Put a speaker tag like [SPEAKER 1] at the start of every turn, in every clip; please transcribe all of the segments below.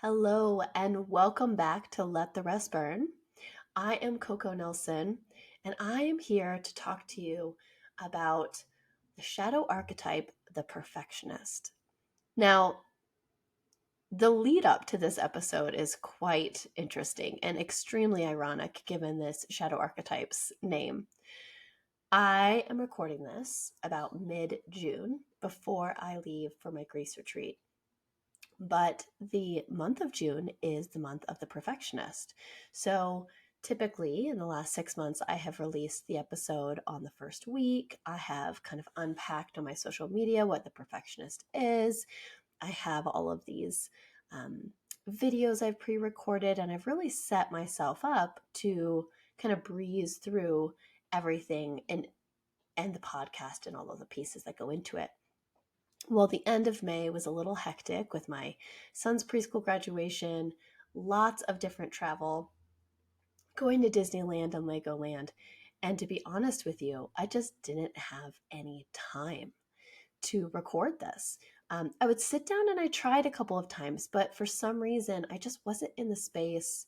[SPEAKER 1] Hello and welcome back to Let the Rest Burn. I am Coco Nelson and I am here to talk to you about the shadow archetype, the perfectionist. Now, the lead up to this episode is quite interesting and extremely ironic given this shadow archetype's name. I am recording this about mid-June before I leave for my Greece retreat. But the month of June is the month of the perfectionist. So typically in the last 6 months, I have released the episode on the first week. I have kind of unpacked on my social media what the perfectionist is. I have all of these videos I've pre recorded, and I've really set myself up to kind of breeze through everything and the podcast and all of the pieces that go into it. Well, the end of May was a little hectic with my son's preschool graduation, lots of different travel, going to Disneyland and Legoland. And to be honest with you, I just didn't have any time to record this. I would sit down and I tried a couple of times, but for some reason, I just wasn't in the space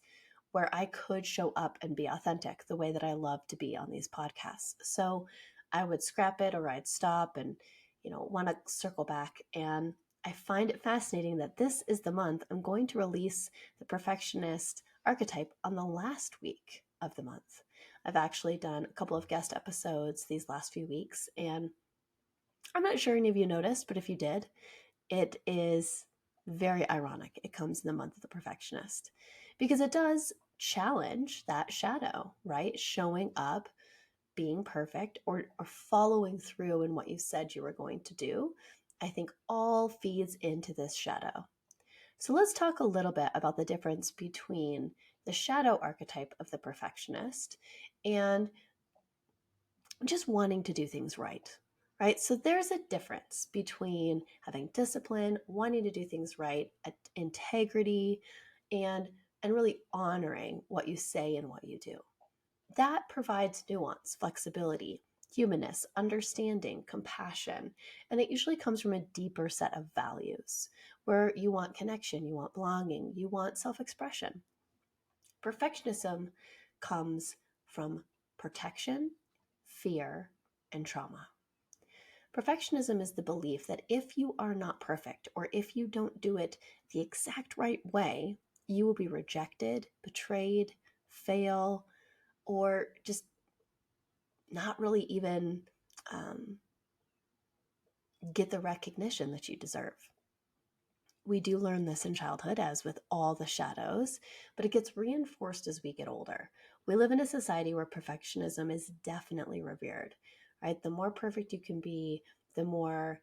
[SPEAKER 1] where I could show up and be authentic the way that I love to be on these podcasts. So I would scrap it or I'd stop and, want to circle back. And I find it fascinating that this is the month I'm going to release the perfectionist archetype on the last week of the month. I've actually done a couple of guest episodes these last few weeks, and I'm not sure any of you noticed, but if you did, it is very ironic. It comes in the month of the perfectionist because it does challenge that shadow, right? Showing up, being perfect, or following through in what you said you were going to do, I think all feeds into this shadow. So let's talk a little bit about the difference between the shadow archetype of the perfectionist and just wanting to do things right. Right? So there's a difference between having discipline, wanting to do things right, integrity, and really honoring what you say and what you do. That provides nuance, flexibility, humanness, understanding, compassion, and it usually comes from a deeper set of values where you want connection, you want belonging, you want self-expression. Perfectionism comes from protection, fear, and trauma. Perfectionism is the belief that if you are not perfect or if you don't do it the exact right way, you will be rejected, betrayed, fail, or just not really even get the recognition that you deserve. We do learn this in childhood, as with all the shadows, but it gets reinforced as we get older. We live in a society where perfectionism is definitely revered, right? The more perfect you can be, the more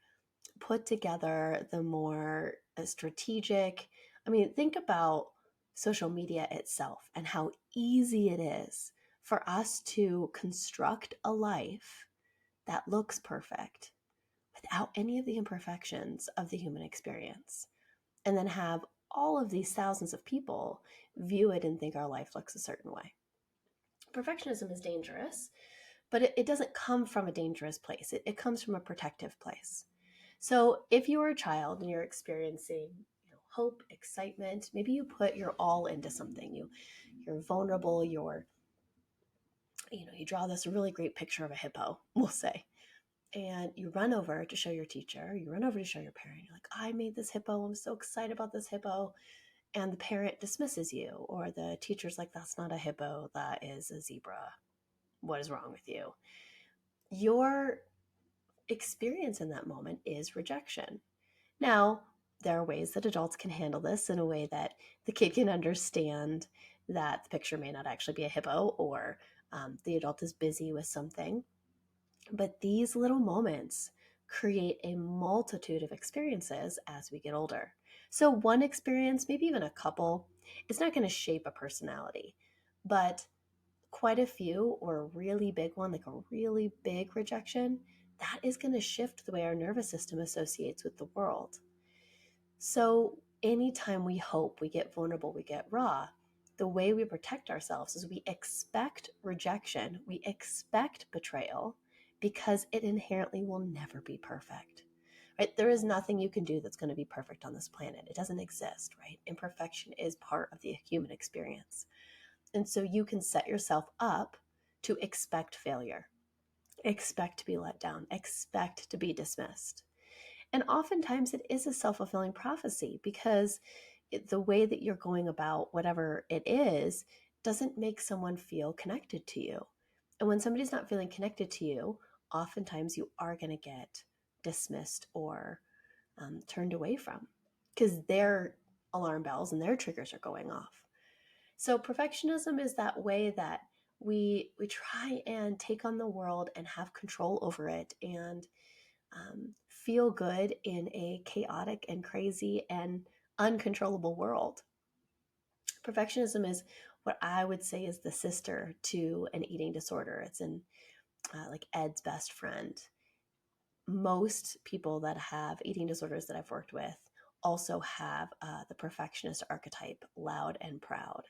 [SPEAKER 1] put together, the more strategic. I mean, think about social media itself and how easy it is for us to construct a life that looks perfect without any of the imperfections of the human experience, and then have all of these thousands of people view it and think our life looks a certain way. Perfectionism is dangerous, but it doesn't come from a dangerous place. It comes from a protective place. So if you are a child and you're experiencing hope, excitement, maybe you put your all into something. You're vulnerable, you draw this really great picture of a hippo, we'll say. And you run over to show your teacher, you run over to show your parent. You're like, I made this hippo. I'm so excited about this hippo. And the parent dismisses you, or the teacher's like, that's not a hippo, that is a zebra. What is wrong with you? Your experience in that moment is rejection. Now, there are ways that adults can handle this in a way that the kid can understand that the picture may not actually be a hippo, or the adult is busy with something. But these little moments create a multitude of experiences as we get older. So, one experience, maybe even a couple, it's not going to shape a personality, but quite a few, or a really big one, like a really big rejection, that is going to shift the way our nervous system associates with the world. So anytime we hope, we get vulnerable, we get raw, the way we protect ourselves is we expect rejection, we expect betrayal, because it inherently will never be perfect. right? There is nothing you can do that's going to be perfect on this planet. It doesn't exist, right? Imperfection is part of the human experience. And so you can set yourself up to expect failure, expect to be let down, expect to be dismissed. And oftentimes it is a self fulfilling prophecy because the way that you're going about whatever it is doesn't make someone feel connected to you. And when somebody's not feeling connected to you, oftentimes you are going to get dismissed or turned away from because their alarm bells and their triggers are going off. So perfectionism is that way that we try and take on the world and have control over it and feel good in a chaotic and crazy and uncontrollable world. Perfectionism is what I would say is the sister to an eating disorder. It's in like Ed's best friend. Most people that have eating disorders that I've worked with also have the perfectionist archetype, loud and proud.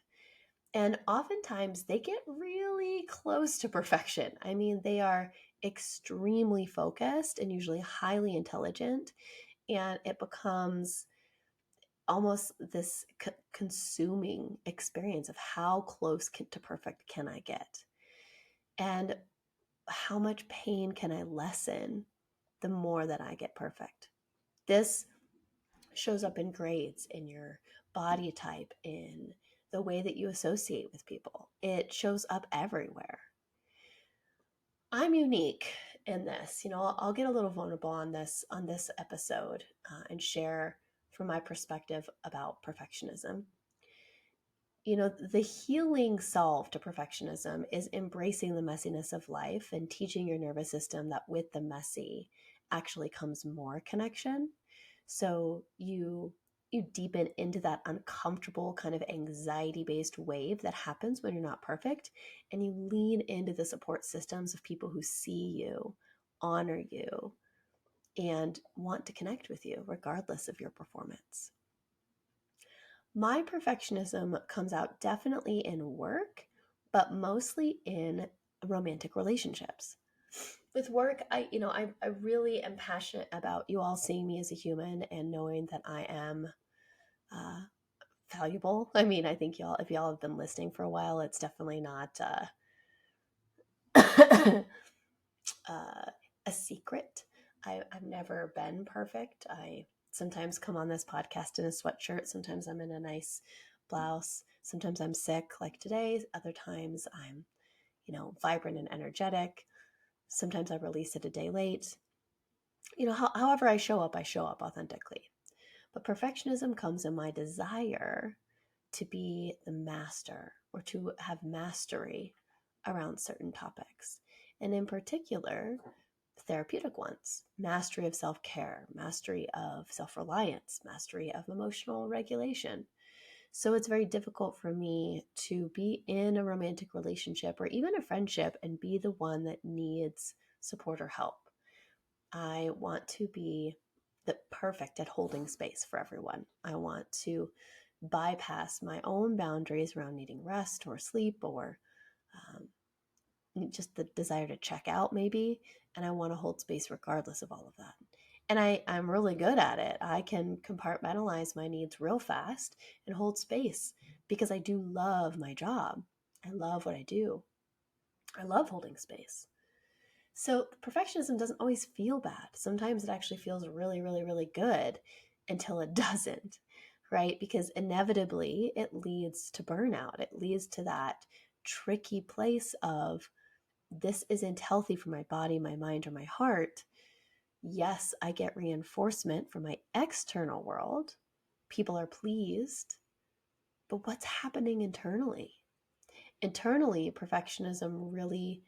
[SPEAKER 1] And oftentimes they get really close to perfection. I mean, they are extremely focused and usually highly intelligent. And it becomes almost this consuming experience of how close to perfect can I get? And how much pain can I lessen the more that I get perfect? This shows up in grades, in your body type, in the way that you associate with people. It shows up everywhere. I'm unique in this. I'll get a little vulnerable on this episode and share from my perspective about perfectionism. The healing solve to perfectionism is embracing the messiness of life and teaching your nervous system that with the messy actually comes more connection. So you deepen into that uncomfortable kind of anxiety-based wave that happens when you're not perfect, and you lean into the support systems of people who see you, honor you, and want to connect with you regardless of your performance. My perfectionism comes out definitely in work, but mostly in romantic relationships. With work, I really am passionate about you all seeing me as a human and knowing that I am uh, valuable. I mean, I think if y'all have been listening for a while, it's definitely not a secret. I've never been perfect. I sometimes come on this podcast in a sweatshirt. Sometimes I'm in a nice blouse. Sometimes I'm sick, like today. Other times I'm, vibrant and energetic. Sometimes I release it a day late. However I show up authentically. But perfectionism comes in my desire to be the master or to have mastery around certain topics. And in particular, therapeutic ones: mastery of self care, mastery of self reliance, mastery of emotional regulation. So it's very difficult for me to be in a romantic relationship or even a friendship and be the one that needs support or help. I want to be the perfect at holding space for everyone. I want to bypass my own boundaries around needing rest or sleep or just the desire to check out maybe. And I want to hold space regardless of all of that. And I'm really good at it. I can compartmentalize my needs real fast and hold space because I do love my job. I love what I do. I love holding space. So perfectionism doesn't always feel bad. Sometimes it actually feels really, really, really good until it doesn't, right? Because inevitably it leads to burnout. It leads to that tricky place of this isn't healthy for my body, my mind, or my heart. Yes, I get reinforcement from my external world. People are pleased, but what's happening internally? Internally, perfectionism really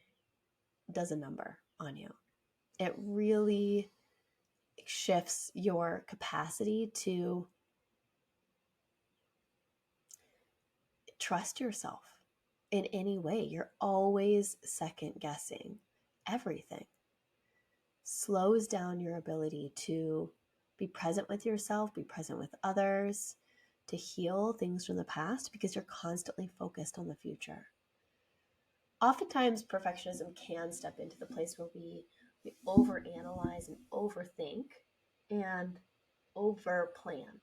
[SPEAKER 1] does a number on you. It really shifts your capacity to trust yourself in any way. You're always second guessing everything. Slows down your ability to be present with yourself, be present with others, to heal things from the past because you're constantly focused on the future. Oftentimes, perfectionism can step into the place where we overanalyze and overthink and over plan.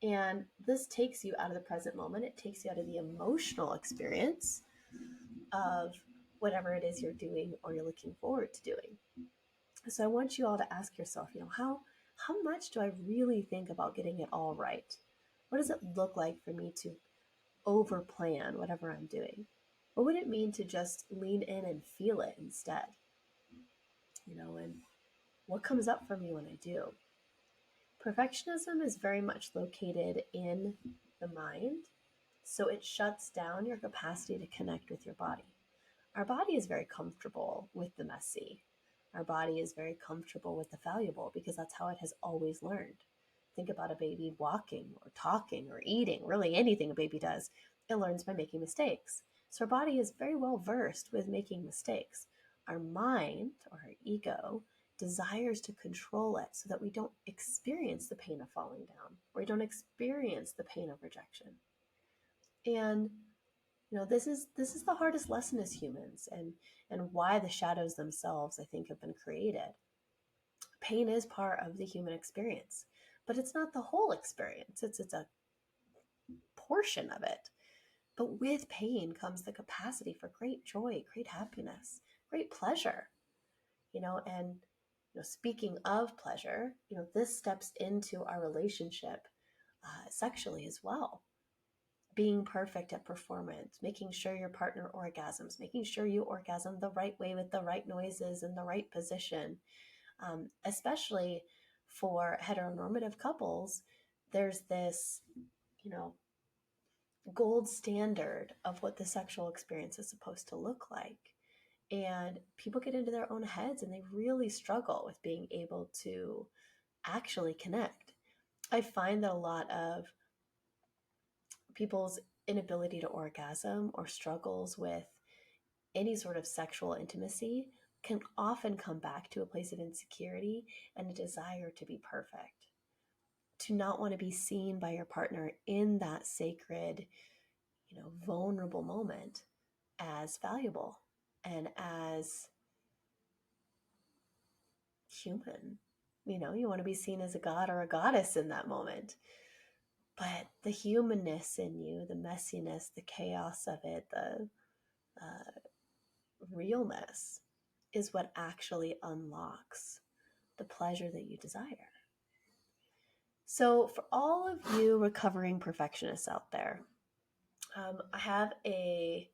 [SPEAKER 1] And this takes you out of the present moment. It takes you out of the emotional experience of whatever it is you're doing or you're looking forward to doing. So I want you all to ask yourself, how much do I really think about getting it all right? What does it look like for me to over plan whatever I'm doing? What would it mean to just lean in and feel it instead? And what comes up for me when I do? Perfectionism is very much located in the mind, so it shuts down your capacity to connect with your body. Our body is very comfortable with the messy. Our body is very comfortable with the valuable because that's how it has always learned. Think about a baby walking or talking or eating, really anything a baby does. It learns by making mistakes. So our body is very well versed with making mistakes. Our mind, or our ego, desires to control it so that we don't experience the pain of falling down, or we don't experience the pain of rejection. And this is the hardest lesson as humans, and why the shadows themselves, I think, have been created. Pain is part of the human experience, but it's not the whole experience. It's a portion of it. But with pain comes the capacity for great joy, great happiness, great pleasure. And speaking of pleasure, this steps into our relationship sexually as well. Being perfect at performance, making sure your partner orgasms, making sure you orgasm the right way with the right noises in the right position. Especially for heteronormative couples, there's this, gold standard of what the sexual experience is supposed to look like. And people get into their own heads and they really struggle with being able to actually connect. I find that a lot of people's inability to orgasm or struggles with any sort of sexual intimacy can often come back to a place of insecurity and a desire to be perfect, to not want to be seen by your partner in that sacred, vulnerable moment as valuable and as human. You want to be seen as a god or a goddess in that moment. But the humanness in you, the messiness, the chaos of it, the realness is what actually unlocks the pleasure that you desire. So, for all of you recovering perfectionists out there, I have a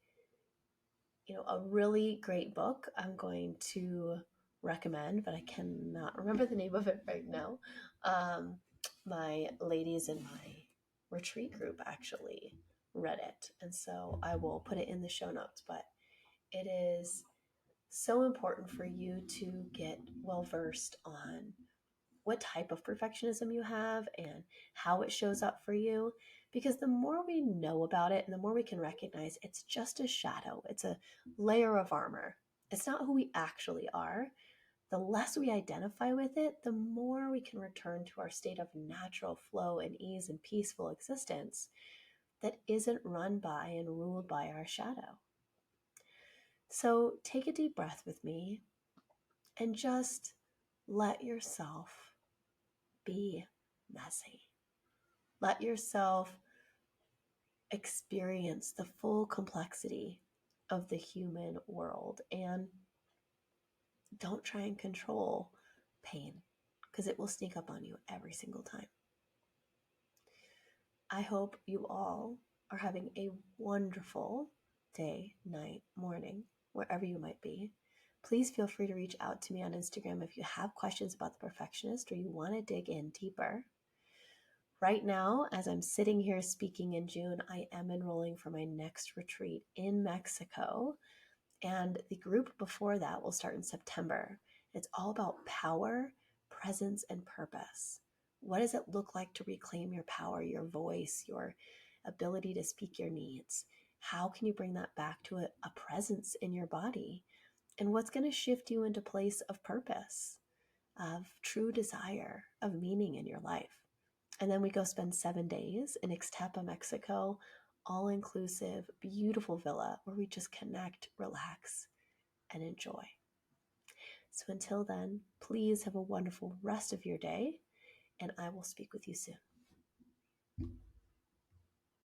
[SPEAKER 1] really great book I'm going to recommend, but I cannot remember the name of it right now. My ladies in my retreat group actually read it, and so I will put it in the show notes. But it is so important for you to get well versed on what type of perfectionism you have and how it shows up for you. Because the more we know about it and the more we can recognize it's just a shadow, it's a layer of armor, it's not who we actually are. The less we identify with it, the more we can return to our state of natural flow and ease and peaceful existence that isn't run by and ruled by our shadow. So take a deep breath with me and just let yourself be messy. Let yourself experience the full complexity of the human world, and don't try and control pain because it will sneak up on you every single time. I hope you all are having a wonderful day, night, morning, wherever you might be. Please feel free to reach out to me on Instagram if you have questions about the perfectionist or you want to dig in deeper. Right now, as I'm sitting here speaking in June, I am enrolling for my next retreat in Mexico. And the group before that will start in September. It's all about power, presence, and purpose. What does it look like to reclaim your power, your voice, your ability to speak your needs? How can you bring that back to a presence in your body? And what's going to shift you into place of purpose, of true desire, of meaning in your life? And then we go spend 7 days in Ixtapa, Mexico, all-inclusive, beautiful villa where we just connect, relax, and enjoy. So until then, please have a wonderful rest of your day. and I will speak with you soon.